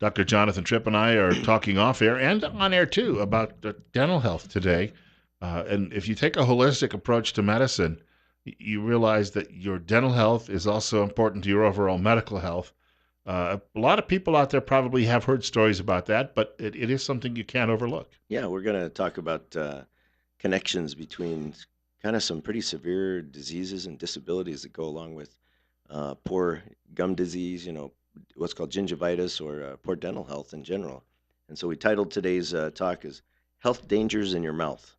Dr. Jonathan Tripp and I are talking off air and on air too about dental health today. And if you take a holistic approach to medicine, you realize that your dental health is also important to your overall medical health. A lot of people out there probably have heard stories about that, but it is something you can't overlook. Yeah, we're going to talk about connections between kind of some pretty severe diseases and disabilities that go along with poor gum disease, what's called gingivitis or poor dental health in general. And so we titled today's talk as Health Dangers in Your Mouth.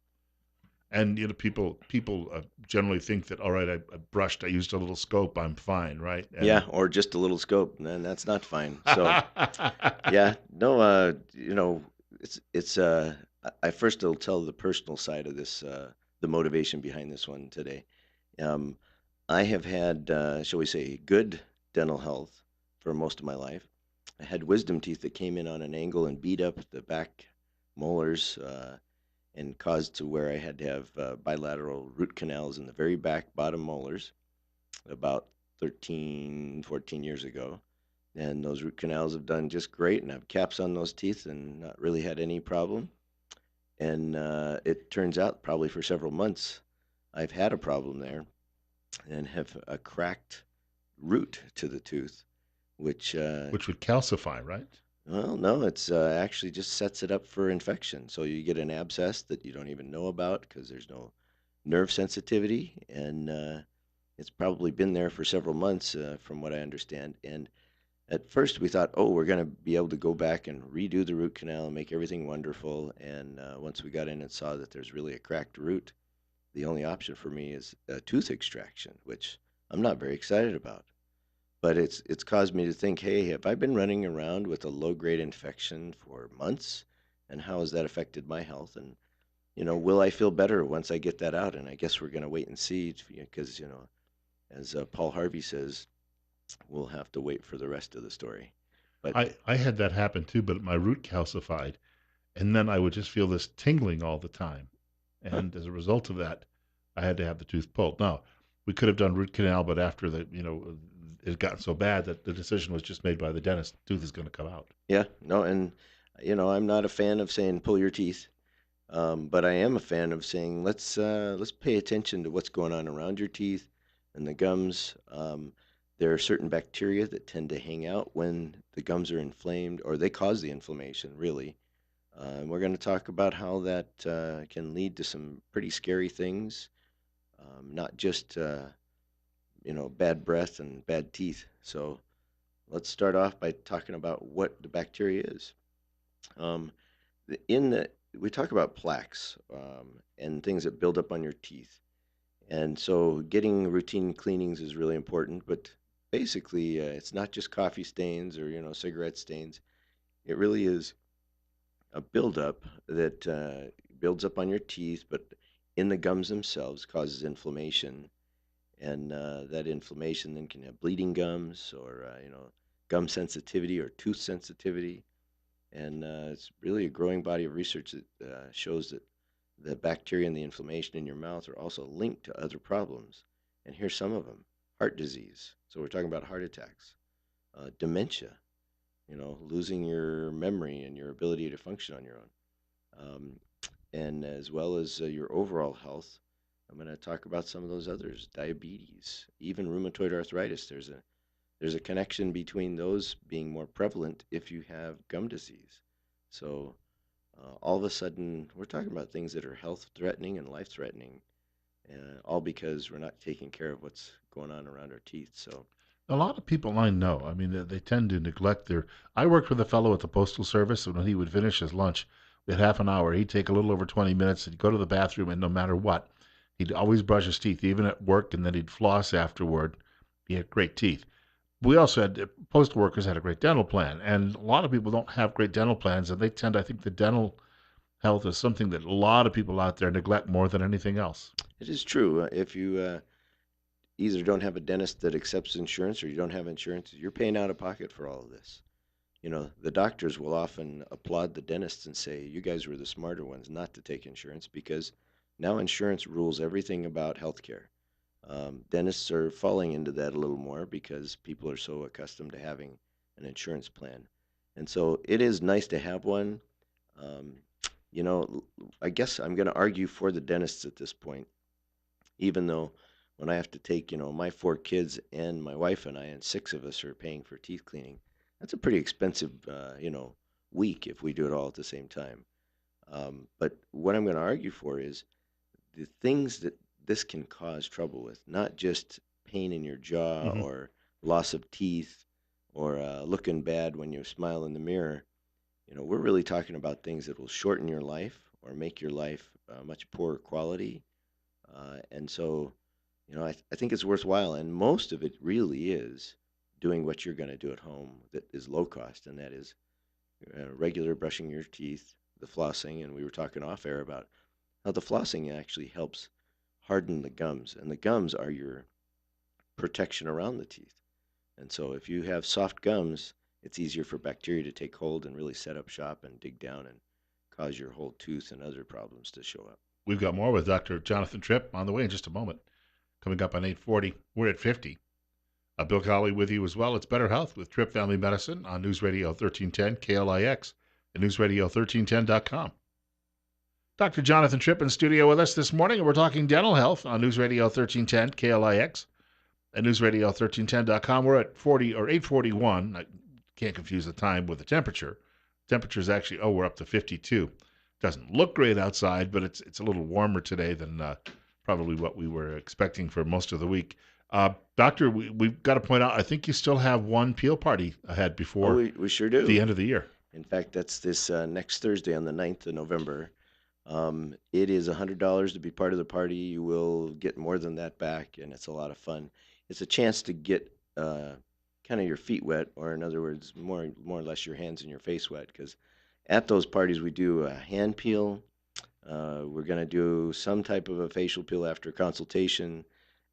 And people generally think that all right, I brushed, I used a little scope, I'm fine, right? Yeah, And or just a little scope, and that's not fine. So, yeah, no, I first will tell the personal side of this, the motivation behind this one today. Um, I have had, shall we say, good dental health for most of my life. I had wisdom teeth that came in on an angle and beat up the back molars and caused to where I had to have bilateral root canals in the very back bottom molars about 13, 14 years ago. And those root canals have done just great, and I have caps on those teeth and not really had any problem. And it turns out, probably for several months, I've had a problem there and have a cracked root to the tooth, which, which would calcify, right? well, no, it's actually just sets it up for infection. So you get an abscess that you don't even know about because there's no nerve sensitivity, and it's probably been there for several months, from what I understand. And at first, we thought, oh, we're going to be able to go back and redo the root canal and make everything wonderful. And once we got in and saw that there's really a cracked root, the only option for me is a tooth extraction, which I'm not very excited about. But it's caused me to think, hey, have I been running around with a low grade infection for months? And how has that affected my health? And will I feel better once I get that out? And I guess we're going to wait and see because, as Paul Harvey says, we'll have to wait for the rest of the story. But I had that happen too, but my root calcified, and then I would just feel this tingling all the time. huh, And as a result of that, I had to have the tooth pulled. Now, we could have done root canal, but after it had gotten so bad that the decision was just made by the dentist, the tooth is going to come out. yeah, no, and I'm not a fan of saying pull your teeth, but I am a fan of saying let's pay attention to what's going on around your teeth and the gums. There are certain bacteria that tend to hang out when the gums are inflamed, or they cause the inflammation, really. And we're going to talk about how that can lead to some pretty scary things, not just bad breath and bad teeth. So let's start off by talking about what the bacteria is. Um, in the We talk about plaques and things that build up on your teeth, and so getting routine cleanings is really important. But basically, it's not just coffee stains or cigarette stains. It really is a buildup that builds up on your teeth, but in the gums themselves causes inflammation, and that inflammation then can have bleeding gums or gum sensitivity or tooth sensitivity. And it's really a growing body of research that shows that the bacteria and the inflammation in your mouth are also linked to other problems. And here's some of them: heart disease. So we're talking about heart attacks, dementia, losing your memory and your ability to function on your own, and as well as your overall health. I'm going to talk about some of those others: diabetes, even rheumatoid arthritis. There's a connection between those being more prevalent if you have gum disease. So all of a sudden, we're talking about things that are health threatening and life threatening, all because we're not taking care of what's going on around our teeth. So, A lot of people I know, I mean, they tend to neglect their. I worked with a fellow at the Postal Service, and when he would finish his lunch, we had half an hour. He'd take a little over 20 minutes, he'd go to the bathroom, and no matter what, he'd always brush his teeth, even at work, and then he'd floss afterward. He had great teeth. We also had postal workers had a great dental plan, and a lot of people don't have great dental plans, and they tend, I think, the dental health is something that a lot of people out there neglect more than anything else. it is true. If you either don't have a dentist that accepts insurance or you don't have insurance, you're paying out of pocket for all of this. The doctors will often applaud the dentists and say, you guys were the smarter ones not to take insurance because now insurance rules everything about healthcare. Dentists are falling into that a little more because people are so accustomed to having an insurance plan. And so it is nice to have one. Um, I guess I'm going to argue for the dentists at this point, even though when I have to take, my four kids and my wife and I, and six of us are paying for teeth cleaning, that's a pretty expensive, week if we do it all at the same time. But what I'm going to argue for is the things that this can cause trouble with, not just pain in your jaw Hmm. or loss of teeth or looking bad when you smile in the mirror. We're really talking about things that will shorten your life or make your life much poorer quality. And so, I think it's worthwhile. And most of it really is doing what you're going to do at home that is low cost, and that is regular brushing your teeth, the flossing. And we were talking off air about how the flossing actually helps harden the gums, and the gums are your protection around the teeth. And so if you have soft gums, it's easier for bacteria to take hold and really set up shop and dig down and cause your whole tooth and other problems to show up. We've got more with Dr. Jonathan Tripp on the way in just a moment. Coming up on 8:40, we're at 50. Bill Colley with you as well. It's Better Health with Tripp Family Medicine on News Radio 1310 KLIX and newsradio1310.com. Dr. Jonathan Tripp in studio with us this morning, and we're talking dental health on News Radio 1310 KLIX and newsradio1310.com. We're at 40 or 841. I can't confuse the time with the temperature. Temperature is actually, we're up to 52. Doesn't look great outside, but it's a little warmer today than probably what we were expecting for most of the week. Doctor, we've got to point out, I think you still have one peel party ahead Oh, before we sure the do. end of the year. In fact, that's this next Thursday on the 9th of November. It is $100 to be part of the party. You will get more than that back, and it's a lot of fun. It's a chance to get kind of your feet wet, or in other words, more or less your hands and your face wet. Because at those parties, we do a hand peel. We're going to do some type of a facial peel after consultation,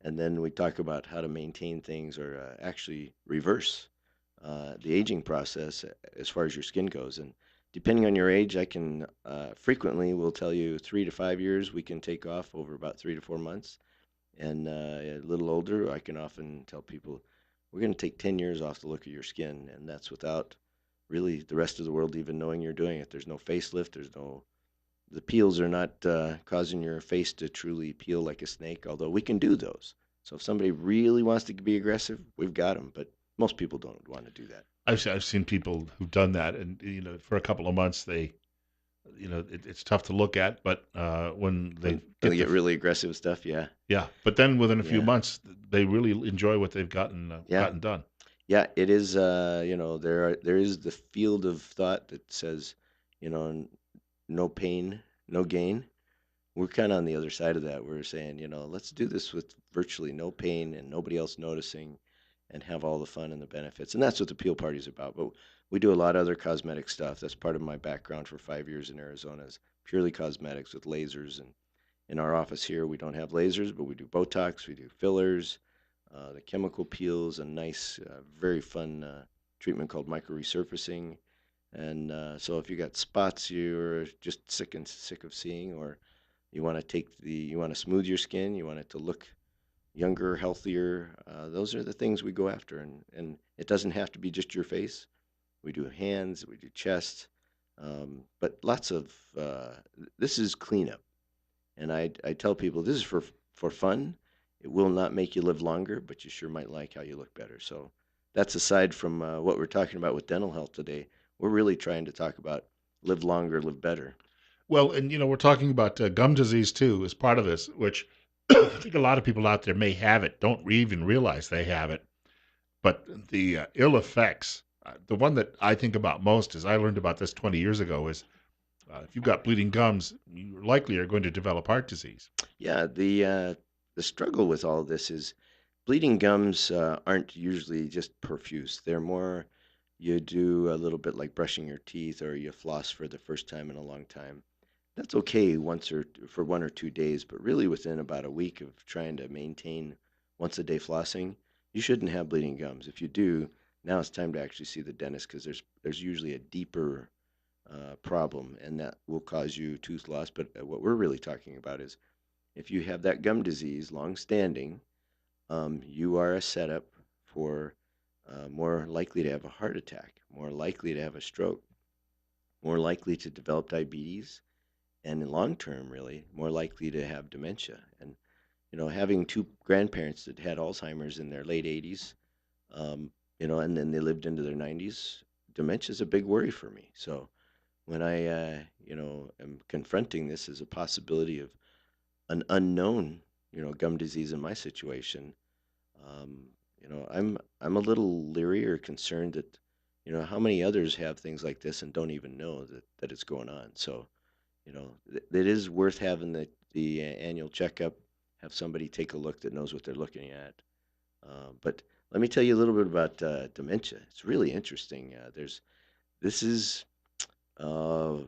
and then we talk about how to maintain things or actually reverse the aging process as far as your skin goes. And depending on your age, I can frequently will tell you 3 to 5 years we can take off over about 3 to 4 months. And a little older, I can often tell people we're going to take 10 years off the look of your skin, and that's without really the rest of the world even knowing you're doing it. There's no facelift. There's no the peels are not causing your face to truly peel like a snake, although we can do those. So if somebody really wants to be aggressive, we've got them, but most people don't want to do that. I've seen people who've done that, and for a couple of months it's tough to look at, but when they When they get get really aggressive stuff, yeah, yeah, but then within a few yeah, months, they really enjoy what they've yeah, gotten done. yeah. It is. There is the field of thought that says, no pain, no gain. We're kind of on the other side of that. We're saying, let's do this with virtually no pain and nobody else noticing and have all the fun and the benefits. And that's what the Peel Party is about. But we do a lot of other cosmetic stuff. That's part of my background for 5 years in Arizona is purely cosmetics with lasers. And in our office here, we don't have lasers, but we do Botox, we do fillers, the chemical peels, a nice, very fun treatment called micro resurfacing. And so if you got spots you're just sick of seeing, or you want to smooth your skin, you want it to look younger, healthier. Those are the things we go after, and it doesn't have to be just your face. We do hands, we do chest, but lots of this is cleanup. And I tell people this is for fun. It will not make you live longer, but you sure might like how you look better. So that's aside from what we're talking about with dental health today. We're really trying to talk about live longer, live better. Well, and we're talking about gum disease too as part of this, which I think a lot of people out there may have it, don't even realize they have it. But the ill effects, the one that I think about most, is I learned about this 20 years ago, is if you've got bleeding gums, you likely are going to develop heart disease. Yeah, the struggle with all of this is bleeding gums aren't usually just profuse. They're more you do a little bit like brushing your teeth or you floss for the first time in a long time. That's okay once or for 1 or 2 days, but really within about a week of trying to maintain once a day flossing, you shouldn't have bleeding gums. If you do, now it's time to actually see the dentist because there's usually a deeper problem, and that will cause you tooth loss. But what we're really talking about is if you have that gum disease long standing, you are a setup for more likely to have a heart attack, more likely to have a stroke, more likely to develop diabetes, and in long term, really, more likely to have dementia. And having two grandparents that had Alzheimer's in their late 80s, um, and then they lived into their 90s, dementia is a big worry for me. So when I, am confronting this as a possibility of an unknown, gum disease in my situation, um, I'm a little leery or concerned that, how many others have things like this and don't even know that it's going on. So, it is worth having the annual checkup, have somebody take a look that knows what they're looking at. But let me tell you a little bit about dementia. It's really interesting. This is uh,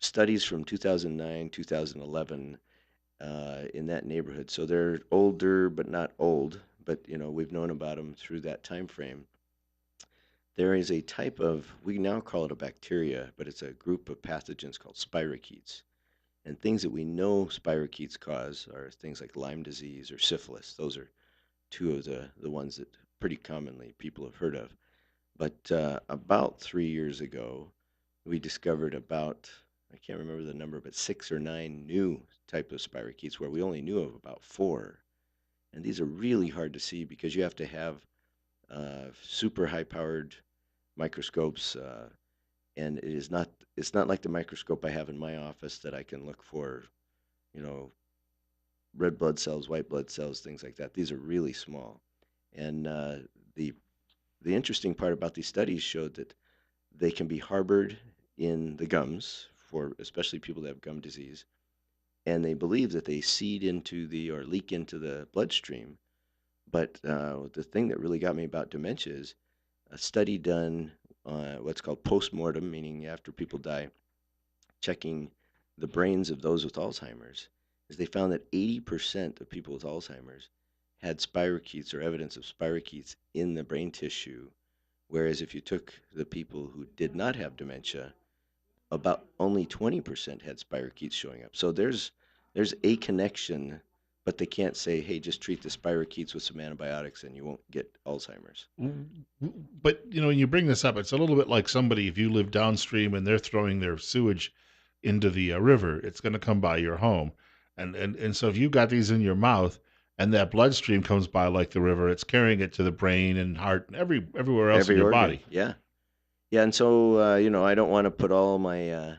studies from 2009, 2011 in that neighborhood. So they're older, but not old. But we've known about them through that time frame. There is a type of, we now call it a bacteria, but it's a group of pathogens called spirochetes. And things that we know spirochetes cause are things like Lyme disease or syphilis. Those are two of the ones that pretty commonly people have heard of. But about 3 years ago, we discovered about, I can't remember the number, but six or nine new type of spirochetes where we only knew of about four. And these are really hard to see because you have to have super high powered microscopes. And it's not like the microscope I have in my office that I can look for, you know, red blood cells, white blood cells, things like that. These are really small. And the the interesting part about these studies showed that they can be harbored in the gums for especially people that have gum disease, and they believe that they seed into the or leak into the bloodstream. But the thing that really got me about dementia is a study done what's called post-mortem, meaning after people die, checking the brains of those with Alzheimer's, is they found that 80% of people with Alzheimer's had spirochetes or evidence of spirochetes in the brain tissue, whereas if you took the people who did not have dementia, about only 20% had spirochetes showing up. So there's a connection, but they can't say, hey, just treat the spirochetes with some antibiotics and you won't get Alzheimer's. But when you bring this up, it's a little bit like somebody if you live downstream and they're throwing their sewage into the river, it's going to come by your home, and so if you got these in your mouth and that bloodstream comes by like the river, it's carrying it to the brain and heart and everywhere else in Every your organ, body. yeah. Yeah, and so I don't want to put all my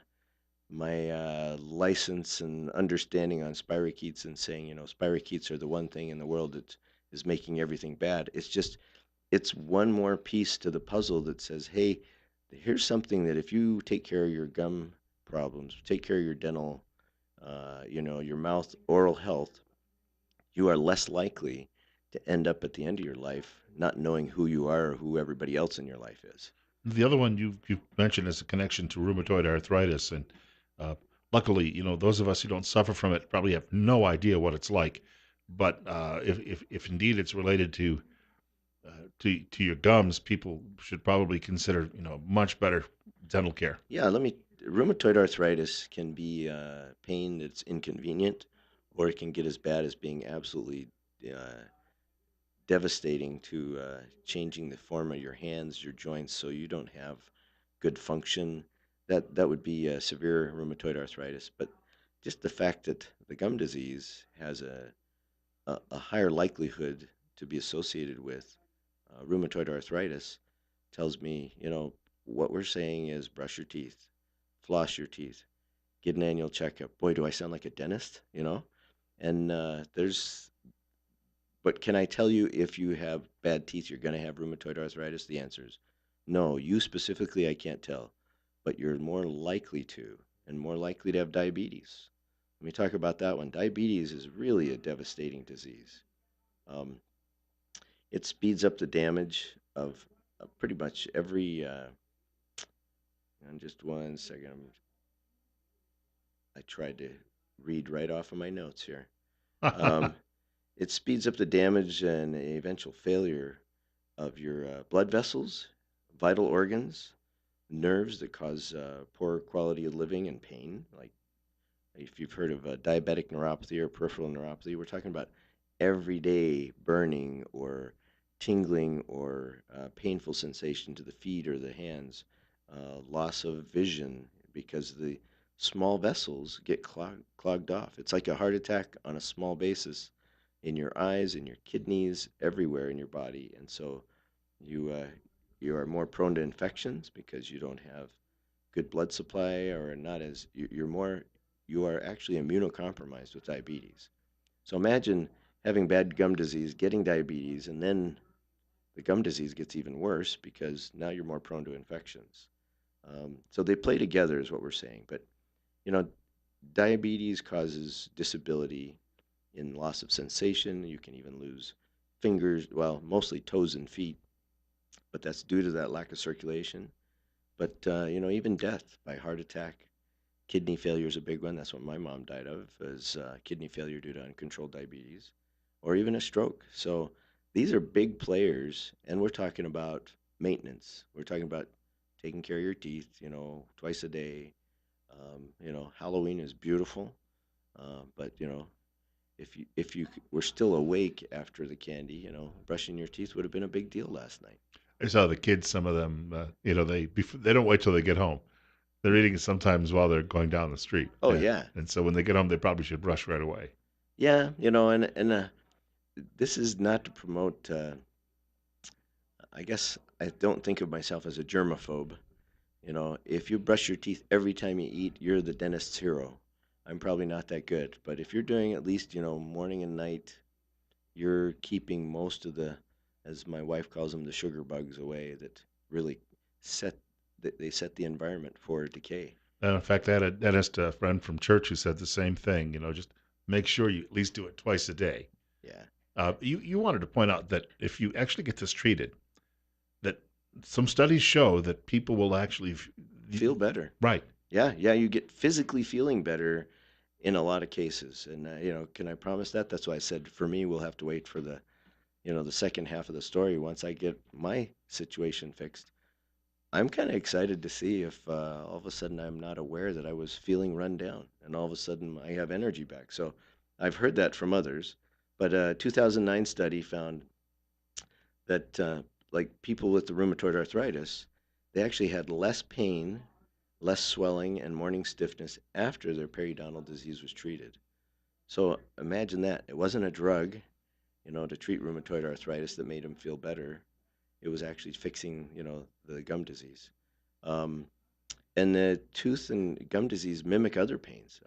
license and understanding on spirochetes and saying, spirochetes are the one thing in the world that is making everything bad. It's just, it's one more piece to the puzzle that says, hey, here's something that if you take care of your gum problems, take care of your dental, your mouth, oral health, you are less likely to end up at the end of your life not knowing who you are or who everybody else in your life is. The other one you mentioned is a connection to rheumatoid arthritis, and uh, luckily, those of us who don't suffer from it probably have no idea what it's like. But if indeed it's related to your gums, people should probably consider much better dental care. Yeah, rheumatoid arthritis can be pain that's inconvenient, or it can get as bad as being absolutely uh, devastating to changing the form of your hands, your joints, so you don't have good function. That would be severe rheumatoid arthritis. But just the fact that the gum disease has a higher likelihood to be associated with rheumatoid arthritis tells me, what we're saying is brush your teeth, floss your teeth, get an annual checkup. Boy, do I sound like a dentist, And but can I tell you if you have bad teeth, you're going to have rheumatoid arthritis? The answer is no. You specifically, I can't tell, but you're more likely to, and more likely to have diabetes. Let me talk about that one. Diabetes is really a devastating disease. Um, it speeds up the damage of pretty much every. And just one second, I tried to read right off of my notes here. Um, it speeds up the damage and eventual failure of your blood vessels, vital organs, nerves that cause poor quality of living and pain. Like if you've heard of diabetic neuropathy or peripheral neuropathy, we're talking about everyday burning or tingling or painful sensation to the feet or the hands, loss of vision because the small vessels get clogged off. It's like a heart attack on a small basis in your eyes, in your kidneys, everywhere in your body. And so you you are more prone to infections because you don't have good blood supply or not as you're more you are actually immunocompromised with diabetes. So imagine having bad gum disease, getting diabetes, and then the gum disease gets even worse because now you're more prone to infections. So they play together, is what we're saying. But you know, diabetes causes disability in loss of sensation. You can even lose fingers, well, mostly toes and feet, but that's due to that lack of circulation. But even death by heart attack, kidney failure is a big one. That's what my mom died of, is kidney failure due to uncontrolled diabetes, or even a stroke. So these are big players, and we're talking about maintenance. We're talking about taking care of your teeth, twice a day. Halloween is beautiful, but if you were still awake after the candy, brushing your teeth would have been a big deal last night. I saw the kids. Some of them, they don't wait till they get home. They're eating it sometimes while they're going down the street. Oh Yeah, yeah, and so when they get home, they probably should brush right away. yeah, and this is not to promote. I guess I don't think of myself as a germaphobe. If you brush your teeth every time you eat, you're the dentist's hero. I'm probably not that good, but if you're doing at least, morning and night, you're keeping most of the, as my wife calls them, the sugar bugs away that really set they set the environment for decay. And in fact, I had a dentist friend from church who said the same thing. Just make sure you at least do it twice a day. Yeah. You wanted to point out that if you actually get this treated, that some studies show that people will actually Feel better. right. Yeah, yeah, you get physically feeling better in a lot of cases. And can I promise that? That's why I said for me we'll have to wait for the second half of the story once I get my situation fixed. I'm kind of excited to see if all of a sudden I'm not aware that I was feeling run down and all of a sudden I have energy back. So I've heard that from others, but a 2009 study found that like people with the rheumatoid arthritis, they actually had less pain, less swelling, and morning stiffness after their periodontal disease was treated. So imagine that. It wasn't a drug, to treat rheumatoid arthritis that made them feel better. It was actually fixing, the gum disease. Um, and the tooth and gum disease mimic other pains.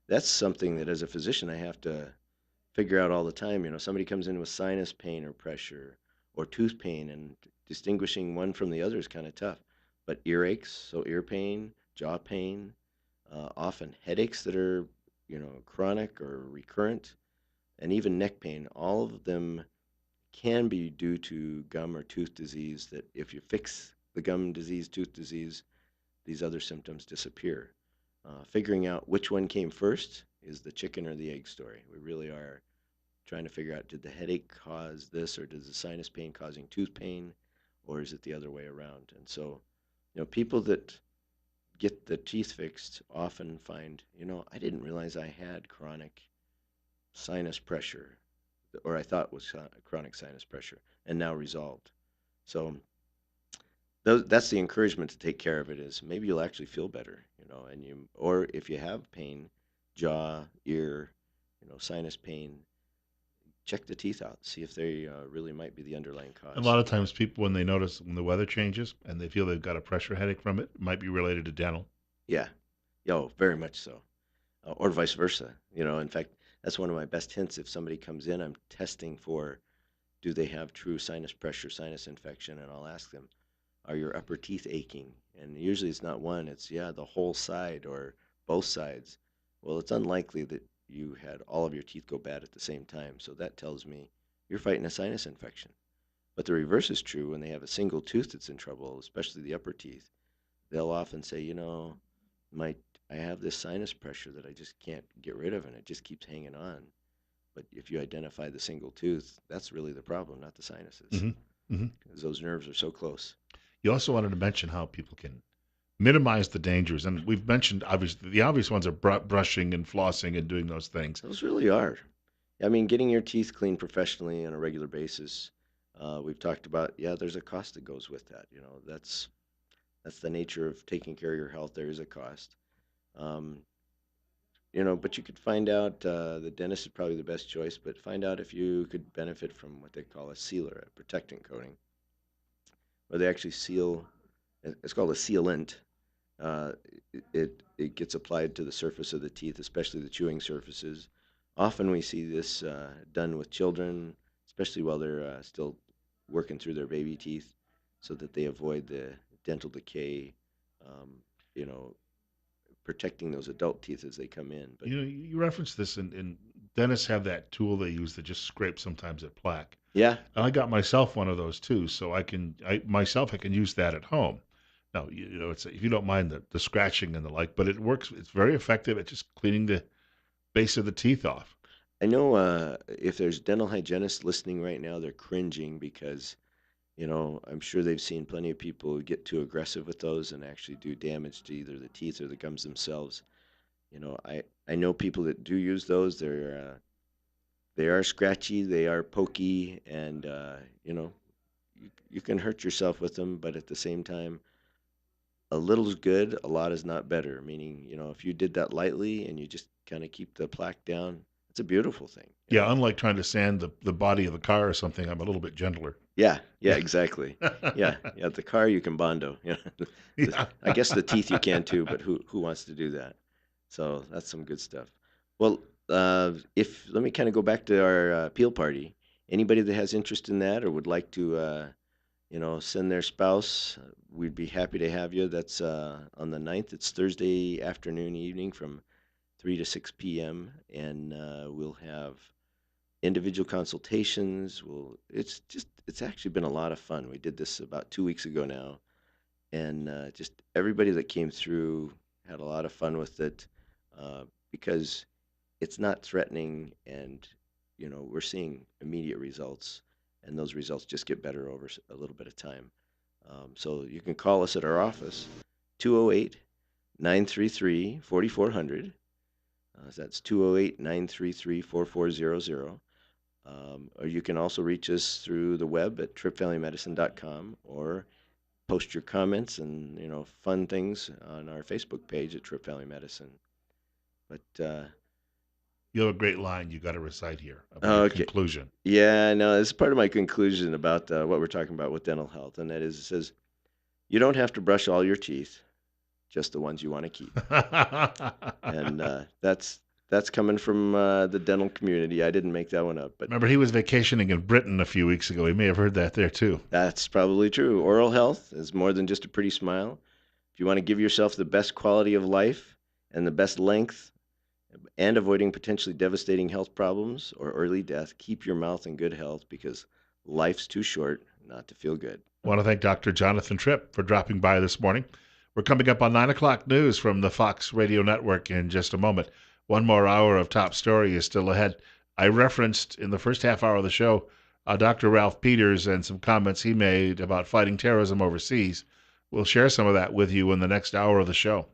That's something that as a physician I have to figure out all the time. Somebody comes in with sinus pain or pressure or tooth pain, and distinguishing one from the other is kind of tough. But earaches, so ear pain, jaw pain, often headaches that are, chronic or recurrent, and even neck pain, all of them can be due to gum or tooth disease that if you fix the gum disease, tooth disease, these other symptoms disappear. Figuring out which one came first is the chicken or the egg story. We really are trying to figure out, did the headache cause this, or does the sinus pain causing tooth pain, or is it the other way around? And so, people that get the teeth fixed often find, I didn't realize I had chronic sinus pressure, or I thought was chronic sinus pressure, and now resolved. So that's the encouragement to take care of it, is maybe you'll actually feel better, and or if you have pain, jaw, ear, sinus pain, check the teeth out, see if they really might be the underlying A cause. lot of times, people when they notice when the weather changes and they feel they've got a pressure headache from it, it might be related to dental. Yeah, yo, very much so, or vice versa. In fact, that's one of my best hints. If somebody comes in, I'm testing for, do they have true sinus pressure, sinus infection, and I'll ask them, are your upper teeth aching? And usually it's not one, it's, yeah, the whole side or both sides. Well, it's unlikely that you had all of your teeth go bad at the same time. So that tells me you're fighting a sinus infection. But the reverse is true when they have a single tooth that's in trouble, especially the upper teeth. They'll often say, my I have this sinus pressure that I just can't get rid of and it just keeps hanging on. But if you identify the single tooth, that's really the problem, not the sinuses, Hmm. Hmm. because those nerves are so close. You also wanted to mention how people can minimize the dangers, and we've mentioned obviously the obvious ones are brushing and flossing and doing those things. Those really are. I mean, getting your teeth cleaned professionally on a regular basis. We've talked about, yeah, there's a cost that goes with that. That's the nature of taking care of your health. There is a cost. Um, but you could find out, the dentist is probably the best choice, but find out if you could benefit from what they call a sealer, a protectant coating, where they actually seal. It's called a sealant. Uh, it gets applied to the surface of the teeth, especially the chewing surfaces. Often we see this done with children, especially while they're still working through their baby teeth, so that they avoid the dental decay. Um, you know, Protecting those adult teeth as they come in. But You referenced this, and dentists have that tool they use that just scrapes sometimes at plaque. yeah, And I got myself one of those too, so I can use that at home. Now, it's if you don't mind the scratching and the like, but it works. It's very effective at just cleaning the base of the teeth off. I know if there's dental hygienists listening right now, they're cringing because I'm sure they've seen plenty of people get too aggressive with those and actually do damage to either the teeth or the gums themselves. I know people that do use those. They are scratchy, they are pokey, and you can hurt yourself with them. But at the same time, a little is good, a lot is not better. Meaning, if you did that lightly and you just kind of keep the plaque down, it's a beautiful thing. Yeah, unlike trying to sand the body of the car or something, I'm a little bit gentler. Yeah, yeah, Yeah. exactly. Yeah, yeah. The car you can bondo. Yeah. I guess the teeth you can too, but who wants to do that? So that's some good stuff. Well, if let me kind of go back to our peel party. Anybody that has interest in that or would like to, send their spouse, we'd be happy to have you. That's on the 9th. It's Thursday afternoon, evening from 3 to 6 p.m. And we'll have individual consultations. It's actually been a lot of fun. We did this about 2 weeks ago now, and just everybody that came through had a lot of fun with it because it's not threatening, and we're seeing immediate results, and those results just get better over a little bit of time. So you can call us at our office, 208 933 4400. That's 208 933 4400. Or you can also reach us through the web at trippvalleymedicine.com or post your comments and fun things on our Facebook page at Tripp Valley Medicine. But You have a great line you got to recite here about your okay, conclusion. yeah, no, this is part of my conclusion about what we're talking about with dental health, and that is, it says you don't have to brush all your teeth, just the ones you want to keep. And that's coming from the dental community. I didn't make that one up, but Remember, he was vacationing in Britain a few weeks ago. He may have heard that there too. that's probably true. Oral health is more than just a pretty smile. If you want to give yourself the best quality of life and the best length and avoiding potentially devastating health problems or early death, keep your mouth in good health because life's too short not to feel good. I want to thank Dr. Jonathan Tripp for dropping by this morning. We're coming up on 9 o'clock news from the Fox Radio Network in just a moment. One more hour of top story is still ahead. I referenced in the first half hour of the show Dr. Ralph Peters and some comments he made about fighting terrorism overseas. We'll share some of that with you in the next hour of the show.